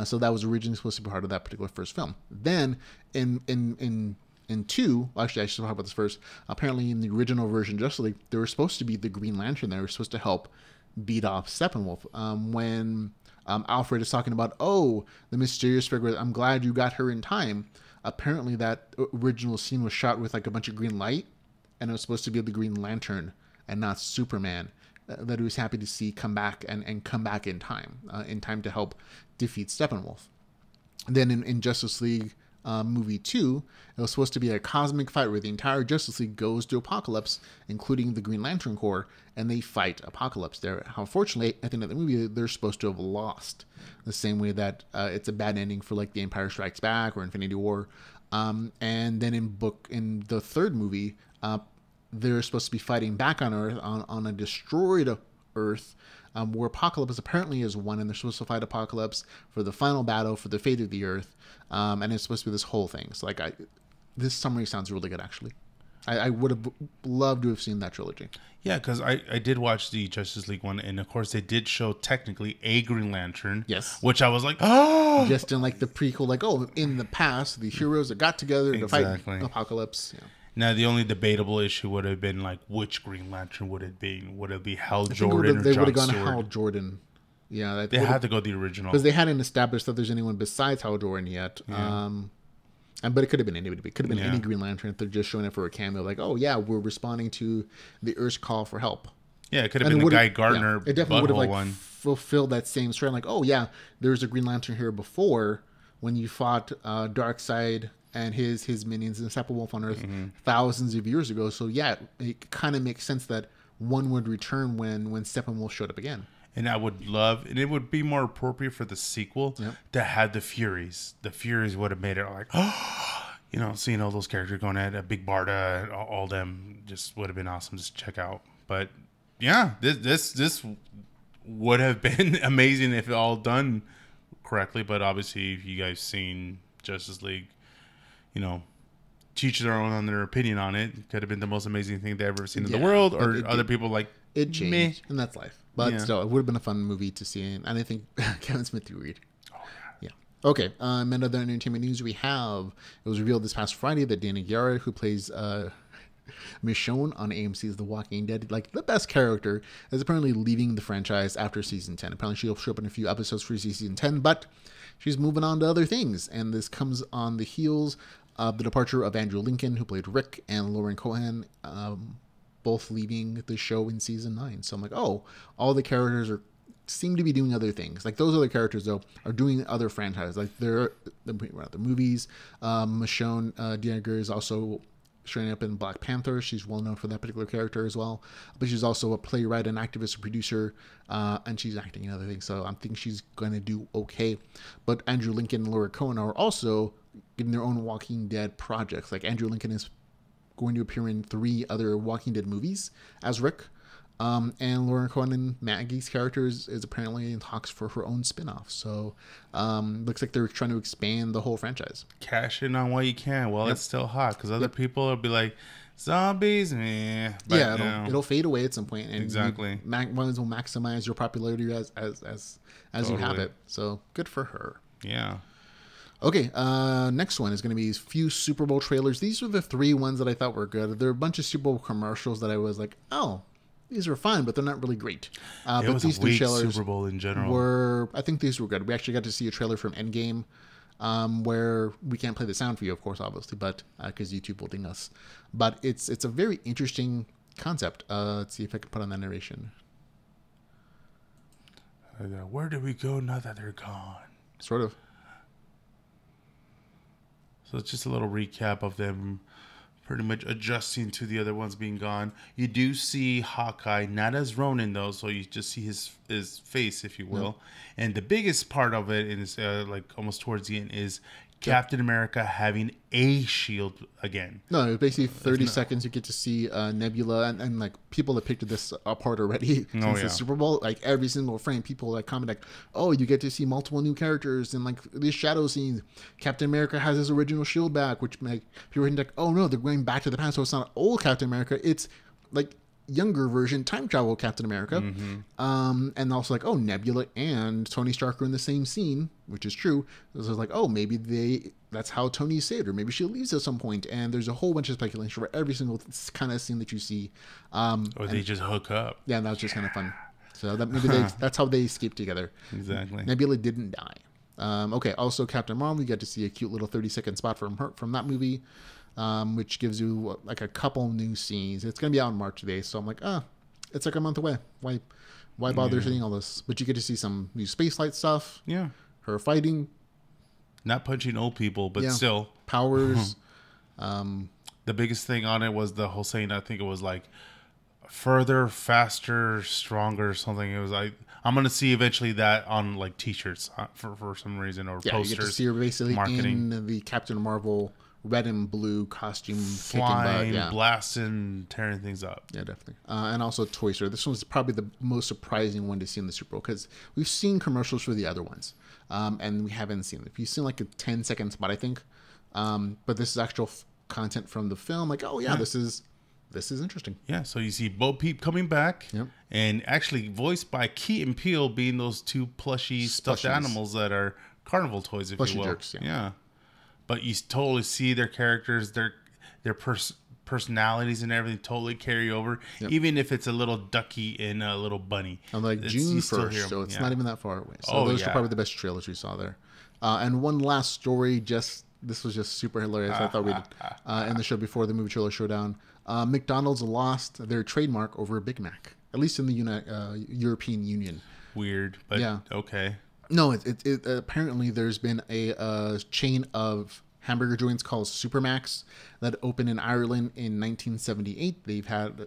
So that was originally supposed to be part of that particular first film. Then in 2, actually I should talk about this first. Apparently in the original version of Justice League, there was supposed to be the Green Lantern there, was supposed to help beat off Steppenwolf. When Alfred is talking about, the mysterious figure, I'm glad you got her in time. Apparently that original scene was shot with like a bunch of green light, and it was supposed to be the Green Lantern and not Superman that he was happy to see come back and come back in time to help defeat Steppenwolf. Then in Justice League movie 2, it was supposed to be a cosmic fight where the entire Justice League goes to Apocalypse, including the Green Lantern Corps, and they fight Apocalypse there. Unfortunately, at the end of the movie, they're supposed to have lost. The same way that it's a bad ending for like The Empire Strikes Back or Infinity War. And then in the third movie, they're supposed to be fighting back on Earth on a destroyed Earth, where Apocalypse apparently is won, and they're supposed to fight Apocalypse for the final battle for the fate of the Earth, and it's supposed to be this whole thing. So like, this summary sounds really good actually. I would have loved to have seen that trilogy. Yeah, because I did watch the Justice League one, and of course they did show technically a Green Lantern. Yes. Which I was like, oh! Just in like the prequel, like, oh, in the past, the heroes that got together to fight Apocalypse. Yeah. Now, the only debatable issue would have been like, which Green Lantern would it be? Would it be Hal Jordan or John Stewart? They would have gone Hal Jordan. Yeah, they had to go the original. Because they hadn't established that there's anyone besides Hal Jordan yet. Yeah. But it could have been anybody. It could have been any Green Lantern if they're just showing up for a cameo. Like, oh, yeah, we're responding to the Earth's call for help. Yeah, it could have been the Guy Gardner. It definitely would have like fulfilled that same strand. Like, oh, yeah, there was a Green Lantern here before when you fought Darkseid and his minions in Steppenwolf on Earth thousands of years ago. So, yeah, it kind of makes sense that one would return when Steppenwolf showed up again. And I would love, and it would be more appropriate for the sequel to have the Furies. The Furies would have made it like, you know, seeing all those characters going at Big Barda, all them just would have been awesome to check out. But yeah, this would have been amazing if it all done correctly. But obviously, if you guys seen Justice League, you know, teach their own on their opinion on it. It could have been the most amazing thing they ever seen in the world, or other people like it changed, and that's life. But still, it would have been a fun movie to see, and I think Kevin Smith would read. Oh yeah. Okay. And other entertainment news we have: it was revealed this past Friday that Dana Garrett, who plays Michonne on AMC's The Walking Dead, like the best character, is apparently leaving the franchise after season 10. Apparently, she'll show up in a few episodes for season 10, but she's moving on to other things, and this comes on the heels of the departure of Andrew Lincoln, who played Rick, and Lauren Cohan, both leaving the show in season 9. So I'm like, oh, all the characters seem to be doing other things. Like those other characters though are doing other franchises. Like the movies. Michonne Edgar is also showing up in Black Panther. She's well known for that particular character as well. But she's also a playwright, an activist, a producer, and she's acting in other things. So I think she's going to do okay. But Andrew Lincoln and Laura Cohen are also getting their own Walking Dead projects. Like Andrew Lincoln is going to appear in 3 other Walking Dead movies as Rick. And Lauren Cohen and Maggie's character is apparently in talks for her own spinoff. So looks like they're trying to expand the whole franchise. Cash in on what you can while it's still hot, because other people will be like, zombies, meh. But, yeah, it'll fade away at some point, and exactly. Might as well maximize your popularity as totally. You have it. So good for her. Yeah. Okay, next one is going to be a few Super Bowl trailers. These were the 3 ones that I thought were good. There are a bunch of Super Bowl commercials that I was like, oh, these are fine, but they're not really great. It but was these a weak 3 trailers Super Bowl in general. I think these were good. We actually got to see a trailer from Endgame, where we can't play the sound for you, of course, obviously, but because YouTube will ding us. But it's a very interesting concept. Let's see if I can put on that narration. Where do we go now that they're gone? Sort of. So it's just a little recap of them pretty much adjusting to the other ones being gone. You do see Hawkeye, not as Ronin though, so you just see his face, if you will. Yep. And the biggest part of it is like almost towards the end is Captain America having a shield again. No, basically 30 seconds you get to see Nebula, and like people have picked this apart already since the Super Bowl. Like every single frame, people like comment like, "Oh, you get to see multiple new characters and like these shadow scenes." Captain America has his original shield back, which like people are like, "Oh no, they're going back to the past." So it's not old Captain America; it's like younger version time travel Captain America. And also like, oh, Nebula and Tony Stark are in the same scene, which is true. So it's like, oh, maybe that's how Tony saved her. Maybe she leaves at some point. And there's a whole bunch of speculation for every single kind of scene that you see. Or they just hook up. Yeah, that was just kind of fun. So that maybe that's how they escaped together. Exactly. Nebula didn't die. Okay, also Captain Marvel, you got to see a cute little 30-second spot from that movie. Which gives you like a couple new scenes. It's going to be out in March today, so I'm like, it's like a month away. Why bother seeing all this? But you get to see some new spaceflight stuff. Yeah. Her fighting. Not punching old people, but still. Powers. The biggest thing on it was the whole saying, I think it was like, further, faster, stronger, something. It was like, I'm going to see eventually that on like t-shirts for some reason, or posters. You get to see her basically marketing. in the Captain Marvel red and blue costume, flying, blasting, tearing things up. Yeah, definitely. And also Toy Story. This one's probably the most surprising one to see in the Super Bowl, because we've seen commercials for the other ones, and we haven't seen it. You've seen like a 10-second spot, I think, but this is actual content from the film. Like, oh yeah, this is interesting. Yeah, so you see Bo Peep coming back, and actually voiced by Key and Peele, being those two plushy stuffed animals that are carnival toys, if you will. Jerks, yeah. But you totally see their characters, their personalities and everything totally carry over, even if it's a little ducky and a little bunny. And like June 1st, so it's not even that far away. So those are probably the best trailers we saw there. And one last story, this was just super hilarious. I thought we did in the show before the movie trailer Showdown. McDonald's lost their trademark over Big Mac, at least in the European Union. Weird, but okay. No, it apparently there's been a chain of hamburger joints called Supermacs that opened in Ireland in 1978. They've had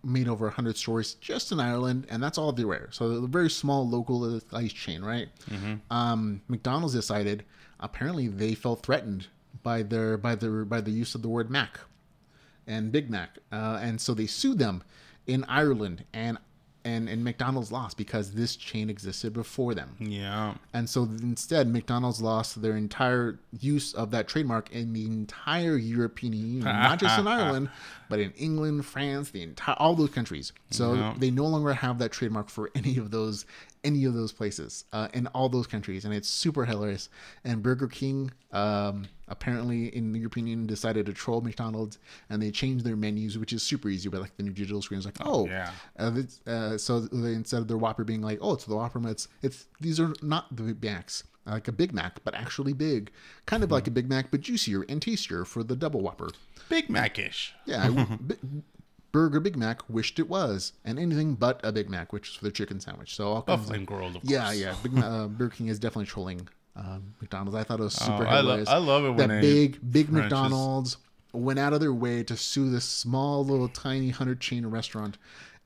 made over 100 stores just in Ireland, and that's all they were. So a very small localized chain, right? Mm-hmm. McDonald's decided apparently they felt threatened by the use of the word Mac and Big Mac, and so they sued them in Ireland, and McDonald's lost because this chain existed before them. Yeah. And so instead, McDonald's lost their entire use of that trademark in the entire European Union, not just in Ireland, but in England, France, all those countries. So they no longer have that trademark for any of those places in all those countries, and it's super hilarious. And Burger King apparently in the European Union decided to troll McDonald's, and they changed their menus, which is super easy. But like the new digital screen is like, so they, instead of their Whopper being like, it's the Whopper, it's these are not the Big Macs, like a Big Mac, but actually big, kind of like a Big Mac, but juicier and tastier for the double Whopper. Big Mac-ish. Yeah. Burger Big Mac wished it was, and anything but a Big Mac, which is for the chicken sandwich. So all kinds of world, of course. Yeah. Burger King is definitely trolling McDonald's. I thought it was super hilarious. I love it when that big McDonald's went out of their way to sue this small little tiny 100-chain restaurant,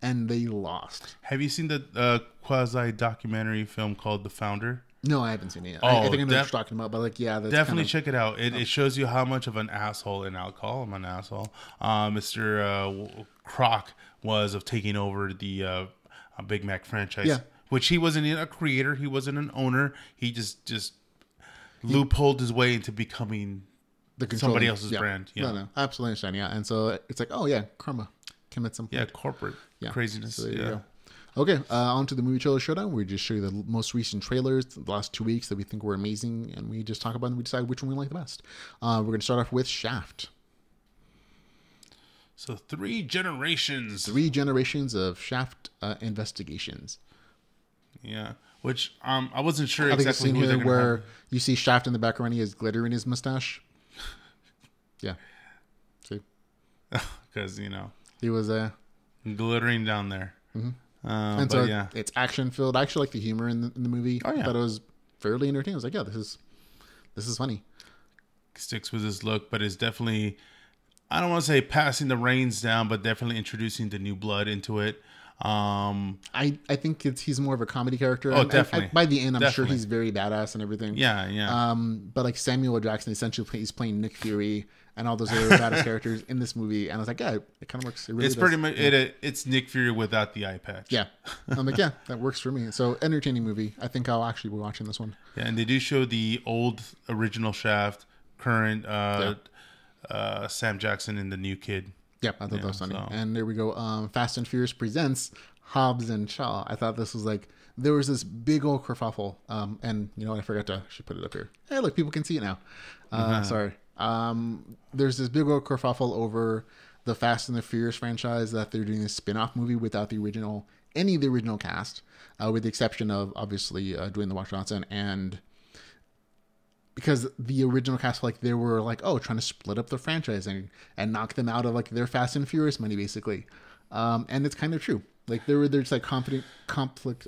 and they lost. Have you seen the quasi documentary film called The Founder? No, I haven't seen it yet. I think I know what you're talking about, but that's definitely check it out. It shows you how much of an asshole, and I'll call him an asshole, Mr. Kroc was of taking over the Big Mac franchise, which he wasn't a creator, he wasn't an owner, he just loopholed his way into becoming somebody else's brand. No, absolutely understand. Yeah, and so it's like, karma commit some. Yeah, corporate craziness. So there you go. Okay, on to the movie trailer Showdown. We just show you the most recent trailers, the last 2 weeks that we think were amazing, and we just talk about them and we decide which one we like the best. We're going to start off with Shaft. So 3 generations. 3 generations of Shaft investigations. Yeah, which I wasn't sure exactly. I think it's here where you see Shaft in the background. He has glitter in his mustache. Yeah. See? Because, he was glittering down there. Mm-hmm. And so it's action filled. I actually like the humor in the movie. Oh, yeah. I thought it was fairly entertaining. I was like, this is funny. Sticks with his look, but is definitely, I don't want to say passing the reins down, but definitely introducing the new blood into it. I think he's more of a comedy character. Oh, definitely. By the end, I'm sure he's very badass and everything. Yeah. But like Samuel L. Jackson, essentially he's playing Nick Fury and all those other badass characters in this movie, and I was like, it kind of works. It's pretty much it's Nick Fury without the eye patch. Yeah, I'm like, that works for me. So entertaining movie. I think I'll actually be watching this one. Yeah, and they do show the old original Shaft, current Sam Jackson, and the new kid. Yep, I thought that was funny. So. And there we go. Fast and Furious presents Hobs and Shaw. I thought this was like, there was this big old kerfuffle. And you know what? I forgot to actually put it up here. Hey, look, people can see it now. Sorry. There's this big old kerfuffle over the Fast and the Furious franchise that they're doing this spinoff movie without any of the original cast, with the exception of obviously Dwayne The Rock Johnson, and because the original cast, like, they were like, trying to split up the franchise and knock them out of like their Fast and Furious money, basically. And it's kind of true. Like there's like conflict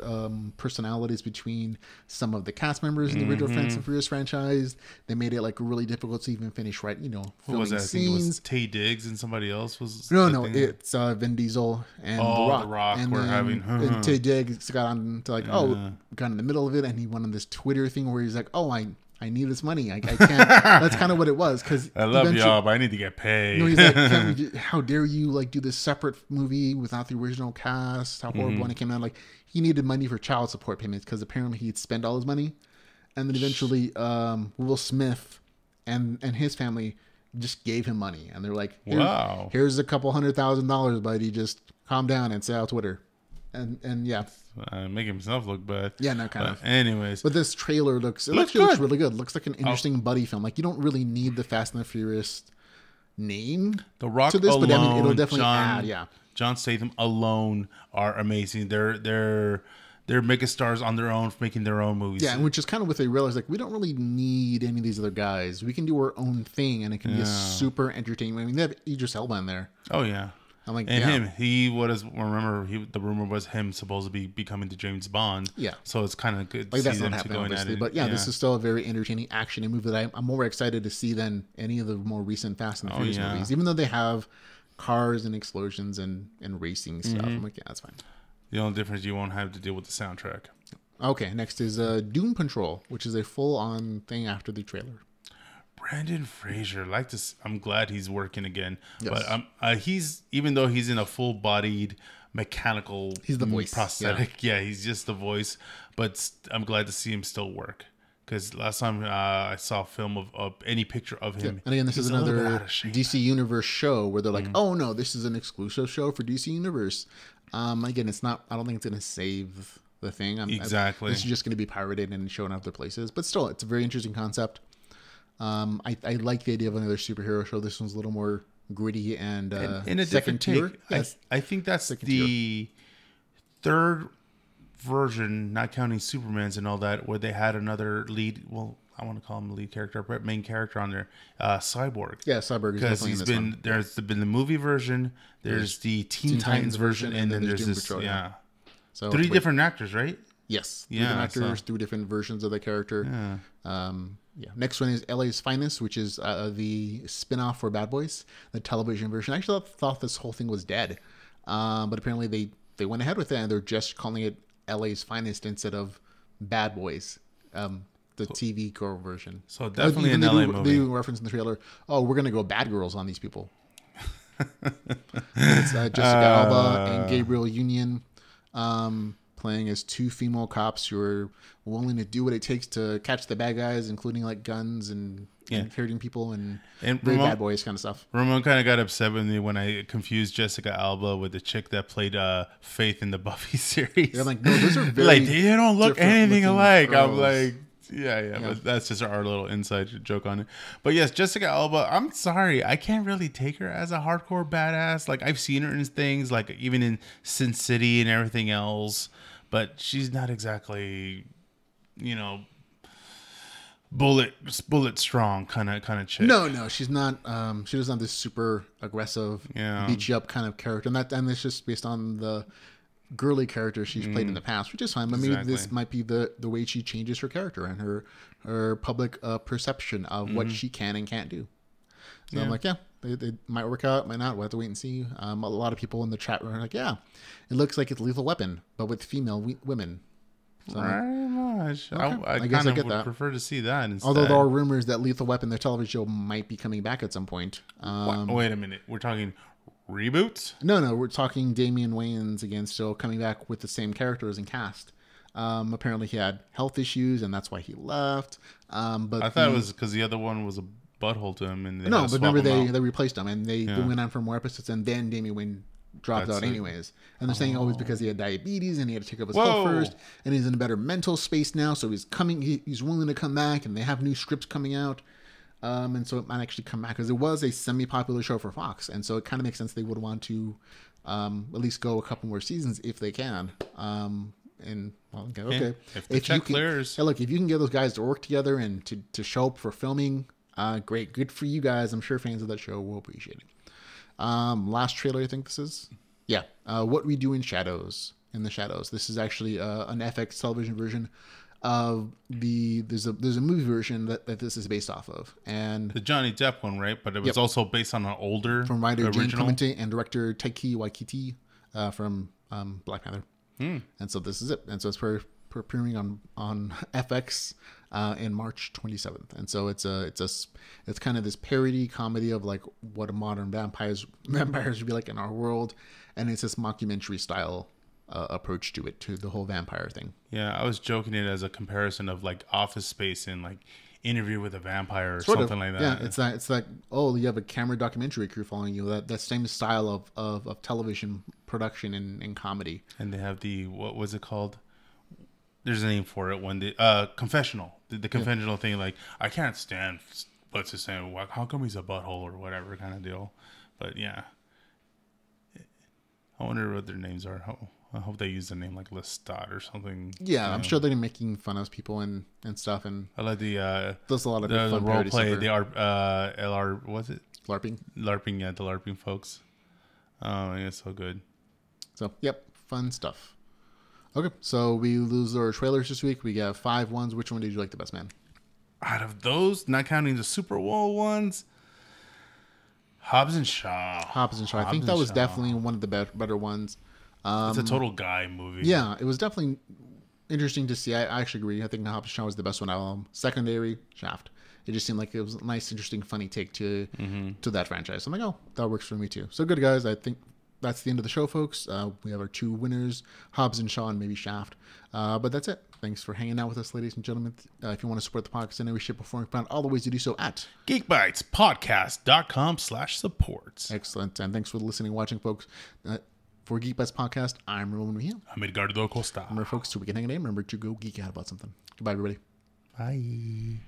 personalities between some of the cast members in the original Fast and Furious franchise. They made it like really difficult to even finish filming Who was that? scenes. I think it was Tay Diggs and somebody else was. No, it's Vin Diesel and The Rock. And and Tay Diggs got on to like, got in the middle of it, and he went on this Twitter thing where he's like, I need this money. I can't. That's kind of what it was. Because I love y'all, but I need to get paid. He's like, how dare you like do this separate movie without the original cast? How horrible when it came out. Like he needed money for child support payments because apparently he'd spent all his money, and then eventually Will Smith and his family just gave him money, and they're like, here's a couple $100,000, buddy. Just calm down and say out Twitter. And yeah, make himself look bad. Yeah, no, kind of. Anyways, but this trailer looks really good. Looks like an interesting buddy film. Like you don't really need the Fast and the Furious name The Rock to this, alone, but I mean, it'll definitely add. Yeah, John Statham alone are amazing. They're megastars on their own, making their own movies. Yeah, which is kind of what they realized. Like we don't really need any of these other guys. We can do our own thing, and it can be super entertaining. I mean, they have Idris Elba in there. Oh yeah. I'm like, him, the rumor was him supposed to be becoming the James Bond. Yeah. So it's kind of good like to that's see not them happening, going obviously. at it. But yeah, this is still a very entertaining action movie that I'm more excited to see than any of the more recent Fast and Furious movies. Even though they have cars and explosions and racing stuff. I'm like, yeah, that's fine. The only difference, you won't have to deal with the soundtrack. Okay, next is Doom Patrol, which is a full-on thing after the trailer. Brendan Fraser, I'm glad he's working again. Yes. But he's, even though he's in a full-bodied mechanical, he's the voice prosthetic. Yeah, he's just the voice. But I'm glad to see him still work. Because last time I saw a film of any picture of him. Yeah. And again, this is another DC Universe show where they're like, oh no, this is an exclusive show for DC Universe. Again, it's not. I don't think it's going to save the thing. Exactly. This is just going to be pirated and shown other places. But still, it's a very interesting concept. I like the idea of another superhero show. This one's a little more gritty and in a second tier. Yes. I think that's the third version, not counting Superman's and all that, where they had another lead. Well, I want to call him the lead character, but main character on there, Cyborg. Yeah, Cyborg. Because there's been the movie version, there's the Teen Titans version, and then there's this. Patrol, yeah. So 3 different actors, right? Yes. 3 different actors, 3 different versions of the character. Yeah. Yeah. Next one is LA's Finest, which is the spinoff for Bad Boys, the television version. I actually thought this whole thing was dead, but apparently they went ahead with it, and they're just calling it LA's Finest instead of Bad Boys, the TV girl version. So definitely an LA movie. They do reference in the trailer. Oh, we're gonna go bad girls on these people. It's Jessica Alba and Gabriel Union. Playing as 2 female cops who are willing to do what it takes to catch the bad guys, including like guns and hurting people and very bad boys kind of stuff. Ramon kind of got upset with me when I confused Jessica Alba with the chick that played Faith in the Buffy series. Yeah, I'm like, no, those are very like they don't look anything alike. Girls. I'm like, yeah, but that's just our little inside joke on it. But yes, Jessica Alba, I'm sorry, I can't really take her as a hardcore badass. Like I've seen her in things like even in Sin City and everything else. But she's not exactly, bullet strong kind of chick. No, she's not. She doesn't have this super aggressive, beat you up kind of character, and it's just based on the girly character she's played in the past, which is fine. But maybe this might be the way she changes her character and her public perception of what she can and can't do. So I'm like, it might work out, might not. We'll have to wait and see. A lot of people in the chat room are like, yeah, it looks like it's Lethal Weapon, but with female women. So very much. Okay. I guess kind I get of would that. prefer to see that instead. Although there are rumors that Lethal Weapon, their television show, might be coming back at some point. Wait a minute. We're talking reboots? No. We're talking Damian Wayans again, still coming back with the same characters and cast. Apparently he had health issues, and that's why he left. But I thought it was because the other one was a butthole to him. And no, but remember they replaced him, and they went on for more episodes, and then Damian Wayne dropped out anyways. And they're saying always because he had diabetes and he had to take up his health first, and he's in a better mental space now, so he's willing to come back, and they have new scripts coming out. And so it might actually come back because it was a semi-popular show for Fox, and so it kind of makes sense they would want to at least go a couple more seasons if they can. And well, okay, if the check clears. Hey, look, if you can get those guys to work together and to show up for filming, great, good for you guys. I'm sure fans of that show will appreciate it. Last trailer, I think this is. Yeah. What We Do in Shadows. In the Shadows. This is actually an FX television version of there's a movie version that this is based off of, and the Johnny Depp one, right? But it was also based on an older from writer Jane original Clemente and director Taiki Waititi from Black Panther. And so this is it. And so it's premiering on FX in March 27th. And so it's kind of this parody comedy of like what a modern vampires would be like in our world, and it's this mockumentary style approach to it, to the whole vampire thing. Yeah, I was joking it as a comparison of like Office Space and like Interview with a Vampire or something like that. Yeah, it's like, oh, you have a camera documentary crew following you. That same style of television production and comedy. And they have what was it called? There's a name for it. When the confessional, the confessional thing, like I can't stand what's his name. How come he's a butthole or whatever kind of deal. But yeah, I wonder what their names are. I hope they use the name like Lestat or something. Yeah, I'm sure they're making fun of people and stuff. And I like there's a lot of the role play. They are LR. Was it LARPing? LARPing, yeah, the LARPing folks. Oh, yeah, it's so good. So yep, fun stuff. Okay, so we lose our trailers this week. We got 5 ones. Which one did you like the best, man? Out of those, not counting the Super Bowl ones, Hobs and Shaw. I think that was definitely one of the better ones. It's a total guy movie. Yeah, it was definitely interesting to see. I actually agree. I think Hobs and Shaw was the best one. Secondary, Shaft. It just seemed like it was a nice, interesting, funny take to that franchise. I'm like, oh, that works for me too. So good, guys. I think that's the end of the show, folks. We have our 2 winners, Hobbs and Shaw and maybe Shaft. But that's it. Thanks for hanging out with us, ladies and gentlemen. If you want to support the podcast in any way, shape, or form, find all the ways to do so at geekbytespodcast.com/support. Excellent. And thanks for listening and watching, folks. For Geek Bytes Podcast, I'm Ramon Mejia. I'm Edgardo Acosta. Remember, folks, till we can hang a name, remember to go geek out about something. Goodbye, everybody. Bye.